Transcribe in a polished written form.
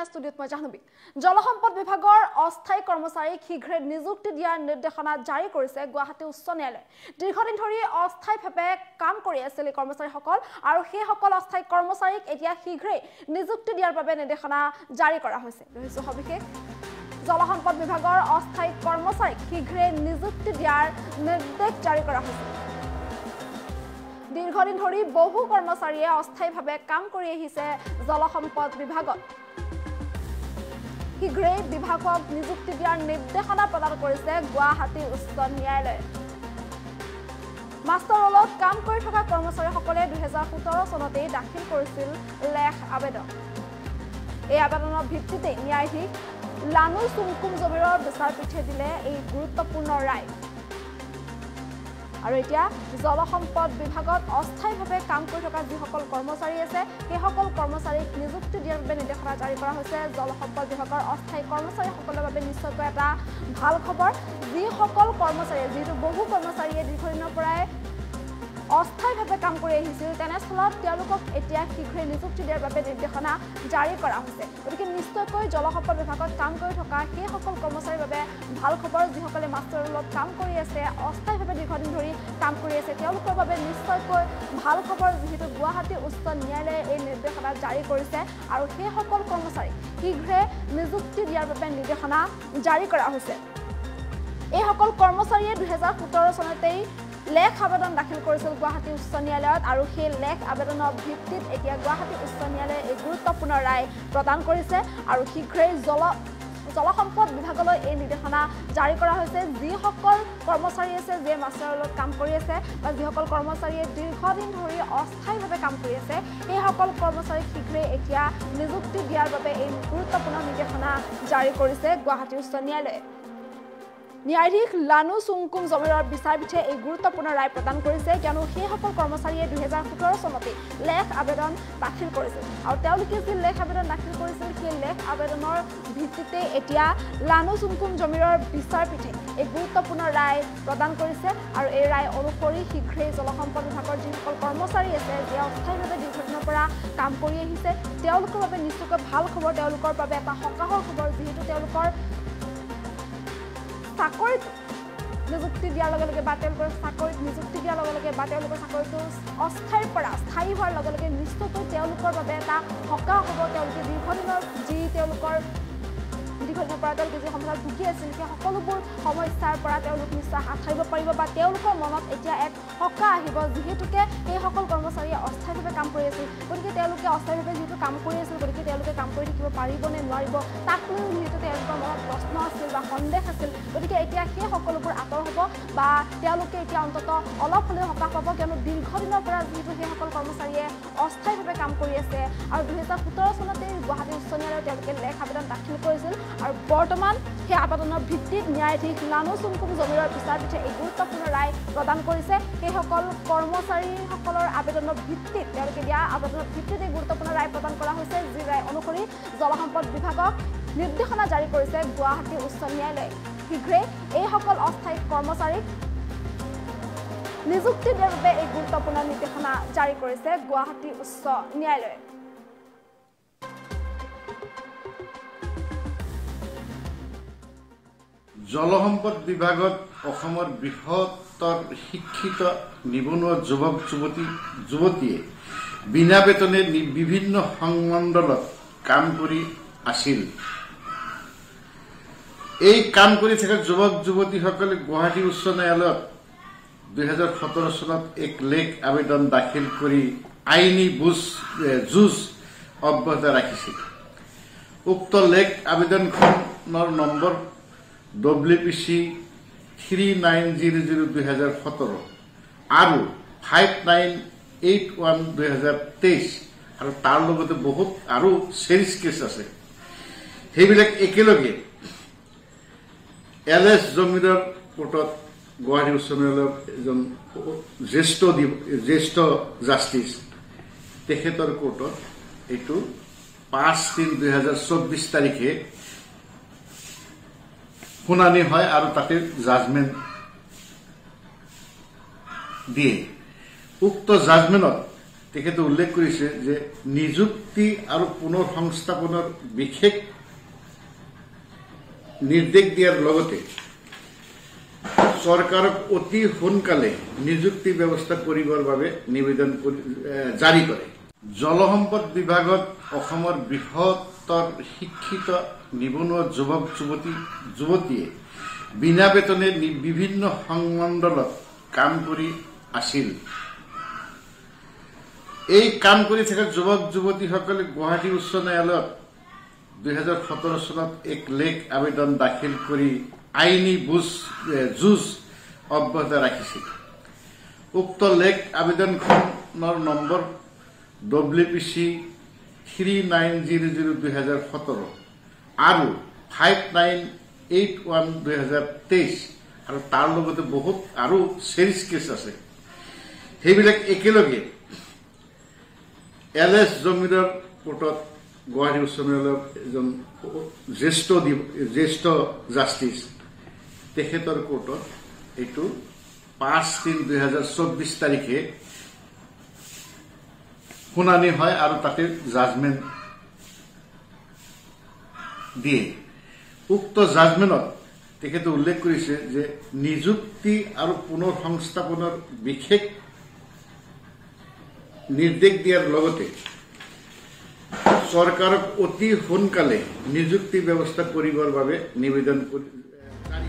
ষ্টুডিঅ'ত মই জাহ্নবী জলসম্পদ বিভাগৰ অস্থায়ী কৰ্মচাৰীক শীঘ্ৰে নিযুক্তি দিয়াৰ নিৰ্দেশনা জাৰি কৰিছে গুৱাহাটী উচ্চ ন্যায়ালয়ে দীৰ্ঘদিন ধৰি অস্থায়ীভাৱে কাম কৰি আছিল এই কৰ্মচাৰীসকল আৰু সেই সকল অস্থায়ী কৰ্মচাৰীক এতিয়া শীঘ্ৰে নিযুক্তি দিয়াৰ বাবে নিৰ্দেশনা জাৰি কৰা হৈছে সবিশেষ জলসম্পদ বিভাগৰ অস্থায়ী কৰ্মচাৰীক শীঘ্ৰে নিযুক্তি দিয়াৰ নিৰ্দেশ জাৰি কৰা হৈছে দীৰ্ঘদিন ধৰি বহু কৰ্মচাৰীয়ে অস্থায়ীভাৱে কাম কৰি আহিছে জলসম্পদ বিভাগত শীঘ্ৰে বিভাগক নিযুক্তি দিয়াৰ নিৰ্দেশনা প্ৰদান কৰিছে গুৱাহাটী উচ্চ ন্যায়ালয়ে মাষ্টাৰ ৰোলত কাম কৰি থকা কৰ্মচাৰীসকলে 2017 চনতেই দাখিল কৰিছিল লেখ আবেদন এই আবেদনৰ ভিত্তিতে ন্যায়াধীশ লানু চুমকুম জমিৰৰ বিচাৰপীঠে দিলে এই গুৰুত্বপূৰ্ণ ৰায় আৰু এতিয়া জলসম্পদ বিভাগত অস্থায়ীভাৱে কাম কৰি থকা যিসকল কৰ্মচাৰী আছে সেই সকল কৰ্মচাৰীক নিযুক্তি দিয়াৰ বাবে নিৰ্দেশনা জাৰি কৰা হৈছে জলসম্পদ বিভাগৰ অস্থায়ী কৰ্মচাৰীসকলৰ বাবে নিশ্চয়কৈ এটা ভাল খবৰ যিসকল কৰ্মচাৰীয়ে যিহেতু বহু কৰ্মচাৰীয়ে দীৰ্ঘদিনৰ পৰাই অস্থায়ীভাৱে কাম কৰি আহিছিল তেনেস্থলত তেওঁলোকক এতিয়া শীঘ্ৰে নিযুক্তি দিয়াৰ বাবে নিৰ্দেশনা জাৰি কৰা হৈছে গতিকে নিশ্চয়কৈ জলসম্পদ বিভাগত কাম কৰি থকা সেই সকল কৰ্মচাৰীৰ বাবে ভাল খবৰ যিসকলে মাষ্টাৰ ৰোলত কাম কৰি আছে অস্থায়ীভাৱে দীৰ্ঘদিন ধৰি কাম কৰি আছে তেওঁলোকৰ বাবে নিশ্চয়কৈ ভাল খবৰ যিহেতু গুৱাহাটী উচ্চ ন্যায়ালয়ে এই নিৰ্দেশনা জাৰি কৰিছে আৰু সেই সকল কৰ্মচাৰীক শীঘ্ৰে নিযুক্তি দিয়াৰ বাবে নিৰ্দেশনা জাৰি কৰা হৈছে এই সকল কৰ্মচাৰীয়ে 2017 চনতেই লেখ আবেদন দাখিল কৰিছিল গুৱাহাটী উচ্চ ন্যায়ালয়ত আৰু সেই লেখ আবেদনৰ ভিত্তিত এতিয়া গুৱাহাটী উচ্চ ন্যায়ালয়ে এই গুৰুত্বপূৰ্ণ ৰায় প্ৰদান কৰিছে আৰু শীঘ্ৰেই জলসম্পদ বিভাগলৈ এই নিৰ্দেশনা জাৰি কৰা হৈছে যিসকল কৰ্মচাৰী আছে যে মাষ্টাৰ ৰোলত কাম কৰি আছে বা যিসকল কৰ্মচাৰীয়ে দীৰ্ঘদিন ধৰি অস্থায়ীভাৱে কাম কৰি আছে সেই সকল কৰ্মচাৰীক শীঘ্ৰে এতিয়া নিযুক্তি দিয়াৰ বাবে এই গুৰুত্বপূৰ্ণ নিৰ্দেশনা জাৰি কৰিছে গুৱাহাটী উচ্চ ন্যায়ালয়ে ন্যায়াধীশ লানু চুমকুম জমিৰৰ বিচাৰপীঠে এই গুৰুত্বপূৰ্ণ ৰায় প্ৰদান কৰিছে কিয়নো সেই সকল কৰ্মচাৰীয়ে 2017 চনতে লেখ আবেদন দাখিল কৰিছিল আৰু তেওঁলোকে যি লেখ আবেদন দাখিল কৰিছিল সেই লেখ আবেদনৰ ভিত্তিতে এতিয়া লানু চুমকুম জমিৰৰ বিচাৰপীঠে এই গুৰুত্বপূৰ্ণ ৰায় প্ৰদান কৰিছে আৰু এই ৰায় অনুসৰি শীঘ্ৰেই জলসম্পদ বিভাগৰ যিসকল কৰ্মচাৰী আছে যে অস্থায়ীভাৱে দীৰ্ঘদিনৰ পৰা কাম কৰি আহিছে তেওঁলোকৰ বাবে নিশ্চয়কৈ ভাল খবৰ তেওঁলোকৰ বাবে এটা সকাহৰ খবৰ যিহেতু তেওঁলোকৰ চাকৰিত নিযুক্তি দিয়াৰ লগে লগে বা তেওঁলোকৰ চাকৰিত নিযুক্তি দিয়াৰ লগে লগে বা তেওঁলোকৰ চাকৰিটো অস্থায়ীৰ পৰা স্থায়ী হোৱাৰ লগে লগে নিশ্চয়কৈ তেওঁলোকৰ বাবে এটা সকাহ হ'ব তেওঁলোকে দীৰ্ঘদিনৰ যি তেওঁলোকৰ দীৰ্ঘদিনৰ পৰা তেওঁলোকে যি সমস্যাত ভুগি আছিল সেই সকলোবোৰ সমস্যাৰ পৰা তেওঁলোক নিশ্চয় হাত সাৰিব পাৰিব বা তেওঁলোকৰ মনত এতিয়া এক সকাহ আহিব যিহেতুকে সেই সকল কৰ্মচাৰীয়ে অস্থায়ীভাৱে কাম কৰি আছিল গতিকে তেওঁলোকে অস্থায়ীভাৱে যিহেতু কাম কৰি আছিল গতিকে তেওঁলোকে কাম কৰি থাকিব পাৰিব নে নোৱাৰিব তাক লৈ যিহেতু তেওঁলোকৰ মনত প্ৰশ্ন আছিল বা সন্দেহ আছিল গতিকে এতিয়া সেই সকলোবোৰ আঁতৰ হ'ব বা তেওঁলোকে এতিয়া অন্ততঃ অলপ হ'লেও সকাহ পাব কিয়নো দীৰ্ঘদিনৰ পৰা যিহেতু সেই সকল কৰ্মচাৰীয়ে অস্থায়ীভাৱে কাম কৰি আছে আৰু 2017 চনতে গুৱাহাটী উচ্চ ন্যায়ালয়ত তেওঁলোকে লেখ আবেদন দাখিল কৰিছিল আৰু বৰ্তমান সেই আবেদনৰ ভিত্তিত ন্যায়াধীশ লানু চুমকুম জমিৰৰ বিচাৰপীঠে এই গুৰুত্বপূৰ্ণ ৰায় প্ৰদান কৰিছে সেইসকল কৰ্মচাৰীসকলৰ আবেদনৰ ভিত্তিত তেওঁলোকে দিয়া আবেদনৰ ভিত্তিত এই গুৰুত্বপূৰ্ণ ৰায় প্ৰদান কৰা হৈছে যি ৰায় অনুসৰি জলসম্পদ বিভাগক নিৰ্দেশনা জাৰি কৰিছে গুৱাহাটী উচ্চ ন্যায়ালয়ে শীঘ্ৰে এইসকল অস্থায়ী কৰ্মচাৰীক নিযুক্তি দিয়াৰ বাবে এই গুৰুত্বপূৰ্ণ নিৰ্দেশনা জাৰি কৰিছে গুৱাহাটী উচ্চ ন্যায়ালয়ে জলসম্পদ বিভাগত অসমৰ বৃহত্তৰ শিক্ষিত নিবনুৱা যুৱক যুৱতীয়ে বিনা বেতনে বিভিন্ন সংমণ্ডলত কাম কৰি আছিল এই কাম কৰি থকা যুৱক যুৱতীসকলে গুৱাহাটী উচ্চ ন্যায়ালয়ত 2017 চনত এক লেখ আবেদন দাখিল কৰি আইনী যুঁজ অব্যাহত ৰাখিছিল উক্ত লেখ আবেদনখনৰ নম্বৰ WPC 3900/2017 আৰু 5981/2023 আৰু তাৰ লগতে বহুত আৰু চিৰিজ কেছ আছে সেইবিলাক একেলগে LS জমিৰৰ কোৰ্টত গুৱাহাটী উচ্চ ন্যায়ালয়ৰ এজন জ্যেষ্ঠ জাষ্টিছ তেখেতৰ কোৰ্টত এইটো 5/3/2024 তাৰিখে শুনানি হয় আৰু তাতে জাজমেন্ট দিয়ে উক্ত জাজমেন্টত তেখেতে উল্লেখ কৰিছে যে নিযুক্তি আৰু পুনৰ সংস্থাপনৰ বিশেষ নিৰ্দেশ দিয়াৰ লগতে চৰকাৰক অতি সোনকালে নিযুক্তি ব্যৱস্থা কৰিবৰ বাবে নিবেদন জাৰি কৰে। জলসম্পদ বিভাগত অসমৰ বৃহত্তৰ শিক্ষিত নিবনুৱা যুৱক যুৱতীয়ে বিনা বেতনে বিভিন্ন সংমণ্ডলত কাম কৰি আছিল। এই কাম কৰি থকা যুৱক যুৱতীসকলে গুৱাহাটী উচ্চ ন্যায়ালয়ত 2017 চনত এক লেখ আবেদন দাখিল কৰি আইনী যুঁজ অব্যাহত ৰাখিছিল। উক্ত লেখ আবেদনখনৰ নম্বৰ WPC 3900/2017 আৰু 5981/2023 আৰু তাৰ লগতে বহুত আৰু চিৰিজ কেছ আছে। সেইবিলাক একেলগে LS জমিদাৰ কোৰ্টত গুৱাহাটী উচ্চ ন্যায়ালয়ৰ এজন জ্যেষ্ঠ জাষ্টিছ তেখেতৰ কোৰ্টত এইটো 5/3/2024 তাৰিখে শুনানি হয় আৰু তাতে জাজমেণ্ট দিয়ে। উক্ত জাজমেণ্টত তেখেতে উল্লেখ কৰিছে যে নিযুক্তি আৰু পুনৰ সংস্থাপনৰ বিশেষ নিৰ্দেশ দিয়াৰ লগতে চৰকাৰক অতি সোনকালে নিযুক্তি ব্যৱস্থা কৰিবৰ বাবে নিবেদন জাৰি